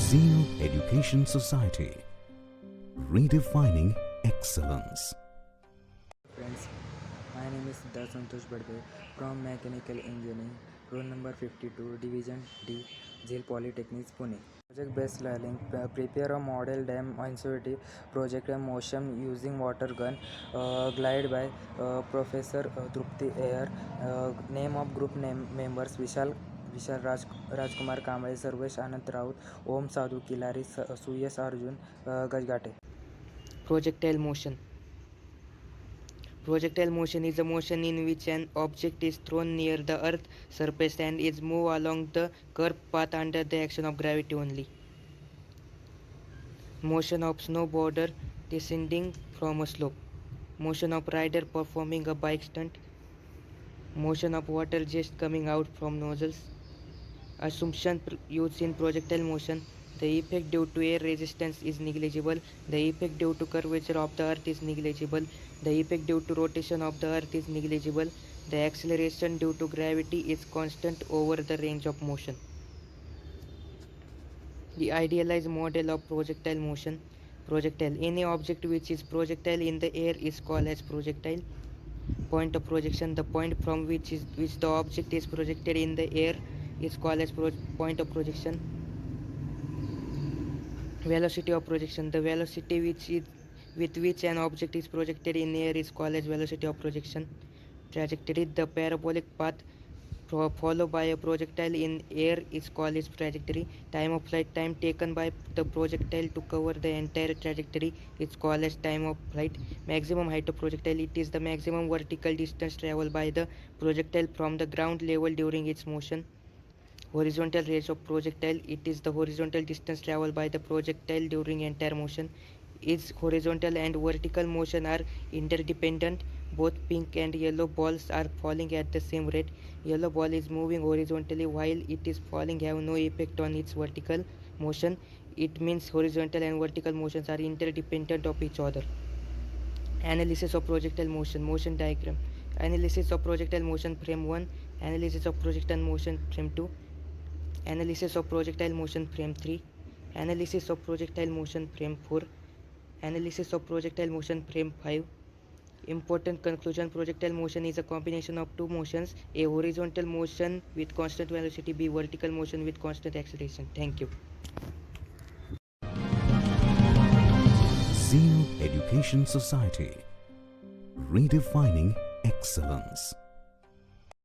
Zeno Education Society, redefining excellence. Friends, my name is Siddharth Santosh Badve from Mechanical Engineering, roll number 52, Division D, Jhel Polytechnics, Pune. Project-based learning, prepare a model dam insularity project motion using water gun, glide by Professor Drupti Ayer. Name of group members Vishal Rajkumar Kamble, Sarvesh Anant Raut, Om Sadhu Kilari, Suyas Arjun Gajgate. Projectile motion. Projectile motion is a motion in which an object is thrown near the earth's surface and is moved along the curved path under the action of gravity only. Motion of snowboarder descending from a slope. Motion of rider performing a bike stunt. Motion of water jet coming out from nozzles. Assumption used in projectile motion. The effect due to air resistance is negligible. The effect due to curvature of the earth is negligible. The effect due to rotation of the earth is negligible. The acceleration due to gravity is constant over the range of motion. The idealized model of projectile motion. Projectile. Any object which is projectile in the air is called as projectile. Point of projection. The point from which the object is projected in the air is called as point of projection. Velocity of projection. The velocity with which an object is projected in air is called as velocity of projection. Trajectory. The parabolic path followed by a projectile in air is called as trajectory. Time of flight. Time taken by the projectile to cover the entire trajectory is called as time of flight. Maximum height of projectile. It is the maximum vertical distance traveled by the projectile from the ground level during its motion. Horizontal range of projectile. It is the horizontal distance traveled by the projectile during entire motion. Its horizontal and vertical motion are interdependent. Both pink and yellow balls are falling at the same rate. Yellow ball is moving horizontally while it is falling have no effect on its vertical motion. It means horizontal and vertical motions are interdependent of each other. Analysis of projectile motion. Motion diagram. Analysis of projectile motion frame 1. Analysis of projectile motion frame 2. Analysis of projectile motion frame 3. Analysis of projectile motion frame 4. Analysis of projectile motion frame 5. Important conclusion. Projectile motion is a combination of two motions, A. Horizontal motion with constant velocity, B. Vertical motion with constant acceleration. Thank you. Zeno Education Society, redefining excellence.